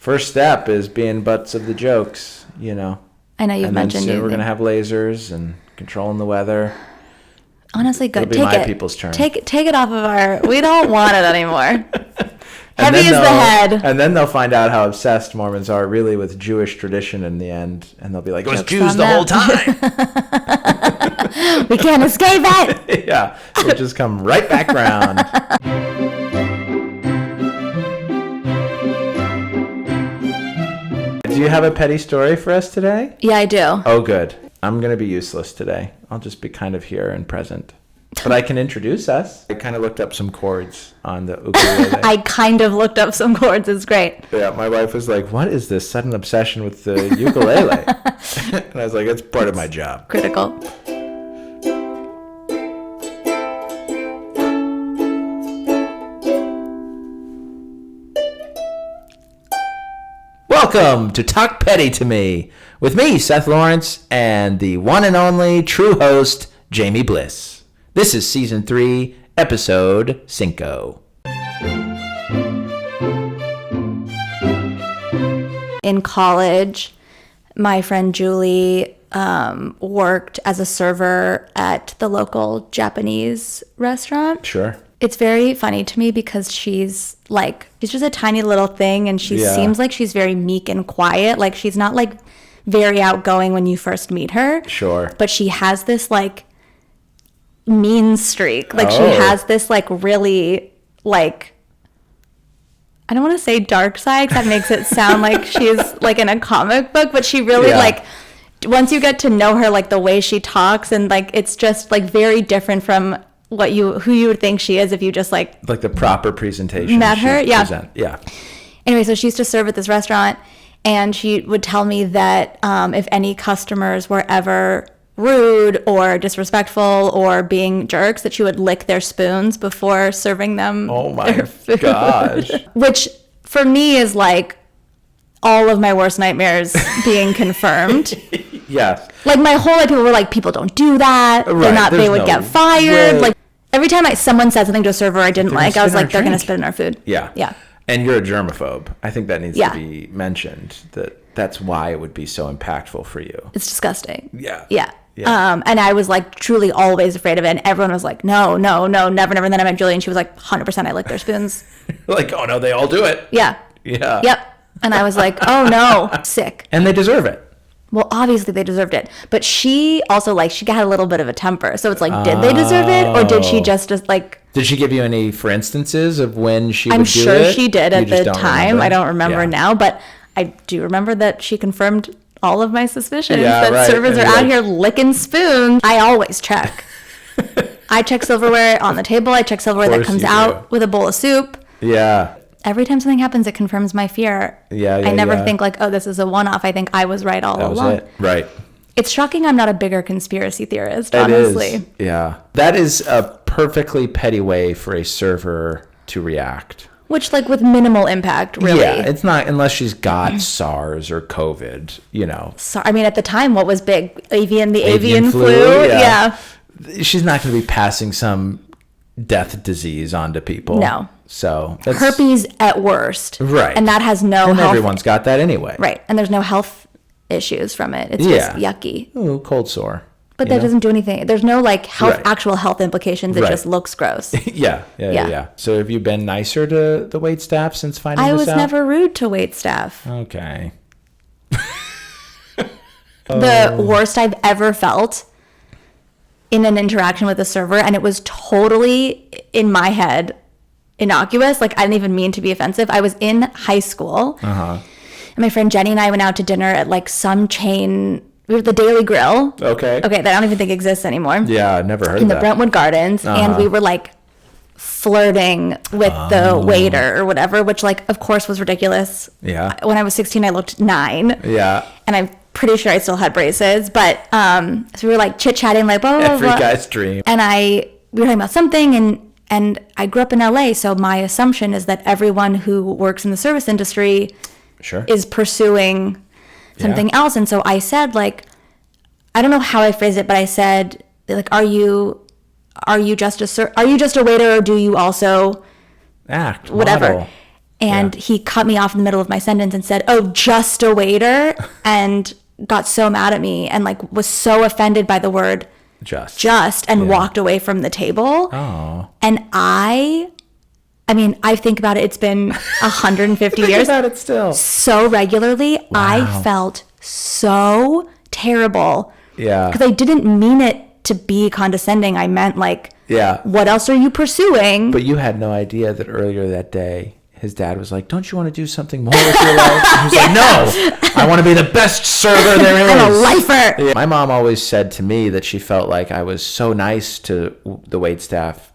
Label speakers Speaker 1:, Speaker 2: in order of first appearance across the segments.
Speaker 1: first step is being butts of the jokes, you know.
Speaker 2: I know you've mentioned
Speaker 1: we're going to have lasers and controlling the weather.
Speaker 2: Honestly, good.
Speaker 1: It'll be my people's turn.
Speaker 2: Take it off of our... We don't want it anymore. Heavy is the head.
Speaker 1: And then they'll find out how obsessed Mormons are really with Jewish tradition in the end. And they'll be like, it was Jews the whole time.
Speaker 2: We can't escape it.
Speaker 1: Yeah. It'll just come right back around. Do you have a petty story for us today?
Speaker 2: Yeah, I do.
Speaker 1: Oh, good. I'm going to be useless today. I'll just be kind of here and present. But I can introduce us. I kind of looked up some chords on the ukulele.
Speaker 2: I kind of looked up some chords. It's great.
Speaker 1: Yeah, my wife was like, what is this sudden obsession with the ukulele? And I was like, it's part of my job.
Speaker 2: Critical.
Speaker 1: Welcome to Talk Petty to Me with me, Seth Lawrence, and the one and only true host, Jamie Bliss. This is Season 3, Episode 5.
Speaker 2: In college, my friend Julie worked as a server at the local Japanese restaurant.
Speaker 1: Sure.
Speaker 2: It's very funny to me because she's just a tiny little thing, and she seems like she's very meek and quiet. Like, she's not like very outgoing when you first meet her.
Speaker 1: Sure.
Speaker 2: But she has this like mean streak. Like, she has this like really like, I don't want to say dark side because that makes it sound like she's like in a comic book, but she really like, once you get to know her, like the way she talks, and like it's just like very different from who you would think she is if you just like
Speaker 1: the proper presentation
Speaker 2: met her.
Speaker 1: Yeah.
Speaker 2: Anyway, so she used to serve at this restaurant, and she would tell me that if any customers were ever rude or disrespectful or being jerks, that she would lick their spoons before serving them their food.
Speaker 1: Gosh.
Speaker 2: Which for me is like all of my worst nightmares being confirmed.
Speaker 1: Yes.
Speaker 2: Like, my whole life people were like, people don't do that.
Speaker 1: Right.
Speaker 2: They would get fired. Like, every time someone said something to a server I didn't like, I was like, they're going to spit in our food.
Speaker 1: Yeah.
Speaker 2: Yeah.
Speaker 1: And you're a germaphobe. I think that needs to be mentioned. That's why it would be so impactful for you.
Speaker 2: It's disgusting.
Speaker 1: Yeah.
Speaker 2: Yeah. And I was like truly always afraid of it. And everyone was like, no, never. And then I met Julie, and she was like, 100% I lick their spoons.
Speaker 1: Like, oh no, they all do it.
Speaker 2: Yeah.
Speaker 1: Yeah.
Speaker 2: Yep. And I was like, oh no, sick.
Speaker 1: And they deserve it.
Speaker 2: Well, obviously they deserved it. But she also she had a little bit of a temper. So it's like, did they deserve it? Or did she just like...
Speaker 1: Did she give you any, for instances, of when she would do it?
Speaker 2: I'm sure she did at the time.
Speaker 1: Remember?
Speaker 2: I don't remember now. But I do remember that she confirmed all of my suspicions that servers are out here licking spoons. I always check. I check silverware on the table. I check silverware that comes out with a bowl of soup.
Speaker 1: Yeah.
Speaker 2: Every time something happens, it confirms my fear. I never think like, oh, this is a one-off. I think I was right all along.
Speaker 1: That was it. Right.
Speaker 2: It's shocking I'm not a bigger conspiracy theorist, honestly.
Speaker 1: It is. Yeah. That is a perfectly petty way for a server to react.
Speaker 2: Which, like, with minimal impact, really.
Speaker 1: Yeah, it's not, unless she's got SARS or COVID, you know.
Speaker 2: I mean, at the time, what was big? Avian flu? Yeah.
Speaker 1: She's not going to be passing some death disease onto people.
Speaker 2: No.
Speaker 1: So
Speaker 2: herpes at worst.
Speaker 1: Right.
Speaker 2: And that has no
Speaker 1: and
Speaker 2: health.
Speaker 1: Everyone's got that anyway.
Speaker 2: Right. And there's no health issues from it. It's just yucky.
Speaker 1: Ooh, cold sore.
Speaker 2: But that doesn't do anything. There's no like actual health implications. It just looks gross.
Speaker 1: Yeah. So have you been nicer to the waitstaff since finding this out?
Speaker 2: I was never rude to waitstaff.
Speaker 1: Okay.
Speaker 2: The worst I've ever felt in an interaction with a server, and it was totally in my head innocuous. Like, I didn't even mean to be offensive. I was in high school, and my friend Jenny and I went out to dinner at like some chain. We were at the Daily Grill. Okay, that I don't even think exists anymore.
Speaker 1: Yeah, I've never heard of that.
Speaker 2: In the Brentwood Gardens, and we were like flirting with the waiter or whatever, which like of course was ridiculous.
Speaker 1: Yeah.
Speaker 2: When I was 16, I looked 9. Yeah. And I'm pretty sure I still had braces, but so we were like chit chatting, like blah blah blah.
Speaker 1: Every guy's dream.
Speaker 2: And we were talking about something, and I grew up in LA, so my assumption is that everyone who works in the service industry is pursuing something else. And so I said, like, I don't know how I phrased it, but I said, like, are you just a waiter, or do you also
Speaker 1: act,
Speaker 2: whatever?
Speaker 1: model.
Speaker 2: And he cut me off in the middle of my sentence and said, "Oh, just a waiter," and got so mad at me and like was so offended by the word just and walked away from the table.
Speaker 1: Oh.
Speaker 2: And I mean, I think about it. It's been 150 years.
Speaker 1: About it still.
Speaker 2: So regularly, wow. I felt so terrible.
Speaker 1: Yeah.
Speaker 2: Because I didn't mean it to be condescending. I meant like, what else are you pursuing?
Speaker 1: But you had no idea that earlier that day, his dad was like, "Don't you want to do something more with your life?" And he was like, "No, I want to be the best server there is.
Speaker 2: I'm a lifer."
Speaker 1: Yeah. My mom always said to me that she felt like I was so nice to the waitstaff,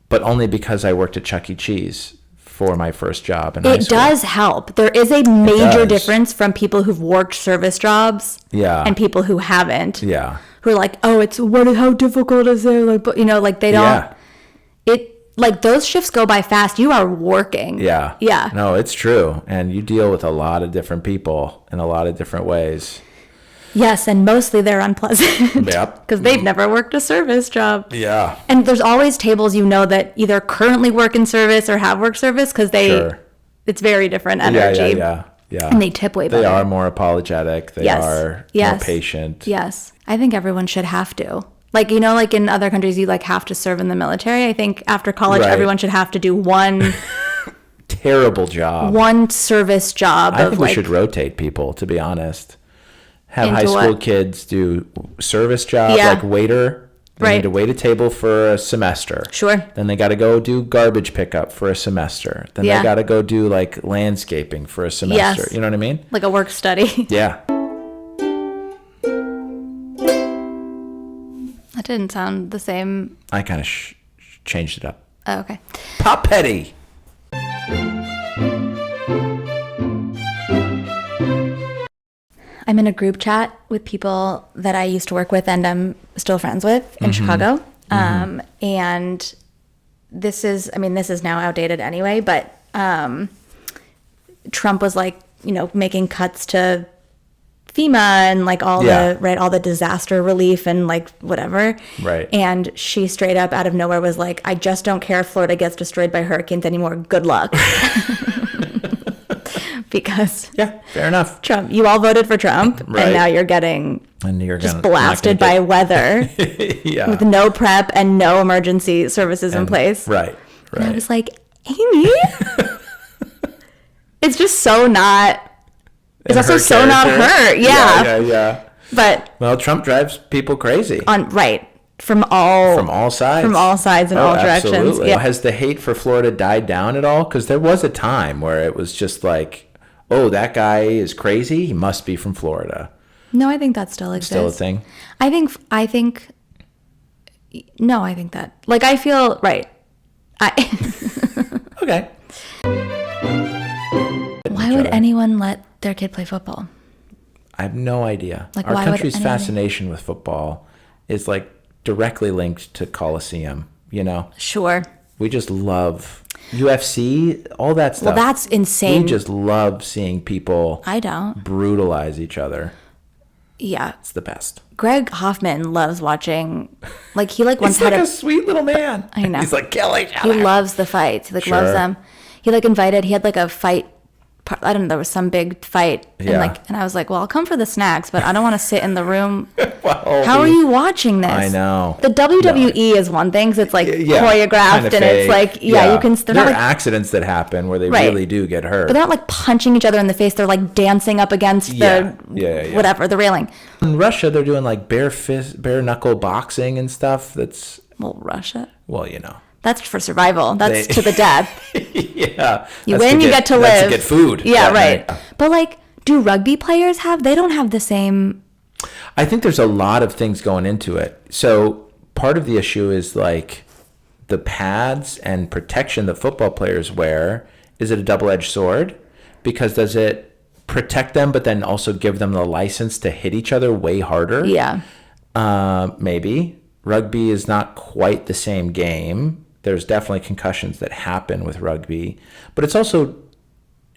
Speaker 1: but only because I worked at Chuck E. Cheese for my first job.
Speaker 2: It does help. There is a major difference from people who've worked service jobs and people who haven't.
Speaker 1: Yeah.
Speaker 2: Who are like, "Oh, how difficult is it?" Like, but like they don't. Like those shifts go by fast. You are working.
Speaker 1: Yeah.
Speaker 2: Yeah.
Speaker 1: No, it's true. And you deal with a lot of different people in a lot of different ways.
Speaker 2: Yes, and mostly they're unpleasant.
Speaker 1: Yep.
Speaker 2: Because they've never worked a service job.
Speaker 1: Yeah.
Speaker 2: And there's always tables that either currently work in service or have worked service because it's very different energy.
Speaker 1: Yeah.
Speaker 2: And they tip way better.
Speaker 1: They are more apologetic. They are more patient.
Speaker 2: Yes. I think everyone should have to. Like, like in other countries, you like have to serve in the military. I think after college, everyone should have to do one
Speaker 1: terrible job.
Speaker 2: One service job.
Speaker 1: I think we should rotate people, to be honest. Have high school kids do service job, like waiter. They need to wait a table for a semester.
Speaker 2: Sure.
Speaker 1: Then they got to go do garbage pickup for a semester. Then they got to go do like landscaping for a semester.
Speaker 2: Yes.
Speaker 1: You know what I mean?
Speaker 2: Like a work study.
Speaker 1: Yeah.
Speaker 2: That didn't sound the same.
Speaker 1: I kind of changed it up.
Speaker 2: Oh, okay.
Speaker 1: Pop Petty.
Speaker 2: I'm in a group chat with people that I used to work with and I'm still friends with in Chicago. And this is now outdated anyway, but Trump was like, making cuts to FEMA and like all the disaster relief and like whatever.
Speaker 1: Right.
Speaker 2: And she straight up out of nowhere was like, "I just don't care if Florida gets destroyed by hurricanes anymore. Good luck." Because
Speaker 1: fair enough.
Speaker 2: Trump, you all voted for Trump, and now you're getting just blasted by weather with no prep and no emergency services in place.
Speaker 1: Right.
Speaker 2: And I was like, Amy, it's just so not. It's also so not her.
Speaker 1: Yeah.
Speaker 2: But
Speaker 1: Trump drives people crazy.
Speaker 2: From all sides. From all sides and all directions.
Speaker 1: Absolutely.
Speaker 2: Yeah.
Speaker 1: Has the hate for Florida died down at all? Because there was a time where it was just like, "Oh, that guy is crazy. He must be from Florida."
Speaker 2: No, I think that still exists.
Speaker 1: Still a thing?
Speaker 2: I think that. Like, I feel right.
Speaker 1: Okay.
Speaker 2: Why would anyone let their kid play football?
Speaker 1: I have no idea.
Speaker 2: Like,
Speaker 1: our country's fascination with football is like directly linked to Coliseum, Sure. We just love UFC, all that stuff.
Speaker 2: Well, that's insane.
Speaker 1: We just love seeing people brutalize each other.
Speaker 2: Yeah.
Speaker 1: It's the best.
Speaker 2: Greg Hoffman loves watching, like he like once
Speaker 1: He's like a sweet little man.
Speaker 2: I know.
Speaker 1: He's like, kill each other.
Speaker 2: He loves the fights. He loves them. He he had like a fight. I don't know, there was some big fight and I was like, well, I'll come for the snacks, but I don't want to sit in the room. How are you watching this? I
Speaker 1: know.
Speaker 2: The WWE is one thing, because it's like choreographed and fake. It's like, you can.
Speaker 1: There are accidents that happen where they really do get hurt.
Speaker 2: But they're not like punching each other in the face. They're like dancing up against whatever, the railing.
Speaker 1: In Russia, they're doing like bare knuckle boxing and stuff.
Speaker 2: Russia?
Speaker 1: Well,
Speaker 2: That's for survival. That's to the death.
Speaker 1: Yeah.
Speaker 2: You win, you get to live.
Speaker 1: That's to get food.
Speaker 2: Yeah, right. But like, do rugby players they don't have the same.
Speaker 1: I think there's a lot of things going into it. So part of the issue is like the pads and protection that football players wear. Is it a double-edged sword? Because does it protect them, but then also give them the license to hit each other way harder?
Speaker 2: Yeah.
Speaker 1: Maybe. Rugby is not quite the same game. There's definitely concussions that happen with rugby, but it's also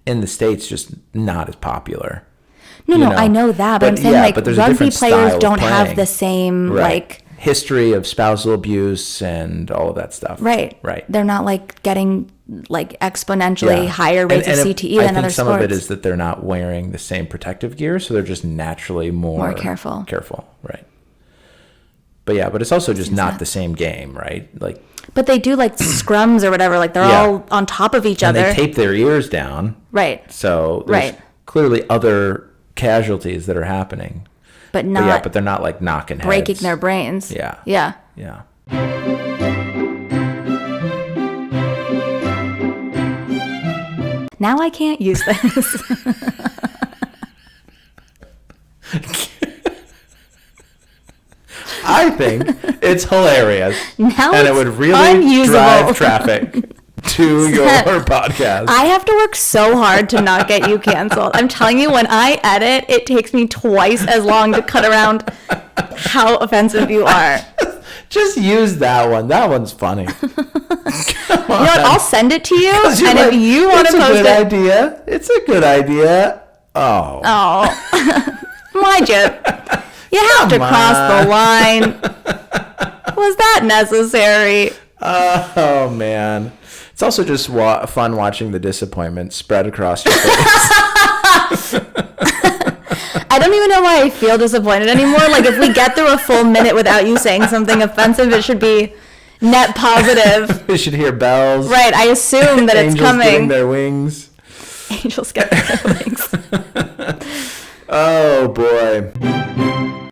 Speaker 1: in the States just not as popular.
Speaker 2: No, I know that, but I'm saying rugby players don't have the same
Speaker 1: history of spousal abuse and all of that stuff.
Speaker 2: Right. They're not like getting like exponentially higher rates of CTE than other sports. I think
Speaker 1: some of it is that they're not wearing the same protective gear, so they're just naturally more
Speaker 2: careful.
Speaker 1: Right. But it's also just not the same game, right? Like, but
Speaker 2: they do like scrums or whatever. Like they're all on top of each other.
Speaker 1: And they tape their ears down.
Speaker 2: Right.
Speaker 1: So there's clearly other casualties that are happening.
Speaker 2: But not.
Speaker 1: But they're not like knocking heads.
Speaker 2: Breaking their brains.
Speaker 1: Yeah.
Speaker 2: Yeah. Now I can't use this.
Speaker 1: I think it's hilarious.
Speaker 2: Now
Speaker 1: and it would really drive traffic to your podcast.
Speaker 2: I have to work so hard to not get you canceled. I'm telling you, when I edit, it takes me twice as long to cut around how offensive you are.
Speaker 1: Just use that one. That one's funny.
Speaker 2: You know what? I'll send it to you, and if you want to post it.
Speaker 1: It's a good idea. Oh.
Speaker 2: Mind you. You have to cross the line. Was that necessary?
Speaker 1: Oh, man. It's also just fun watching the disappointment spread across your face.
Speaker 2: I don't even know why I feel disappointed anymore. Like, if we get through a full minute without you saying something offensive, it should be net positive.
Speaker 1: We should hear bells.
Speaker 2: Right. I assume that it's coming.
Speaker 1: Angels getting their wings.
Speaker 2: Angels getting their wings.
Speaker 1: Oh, boy.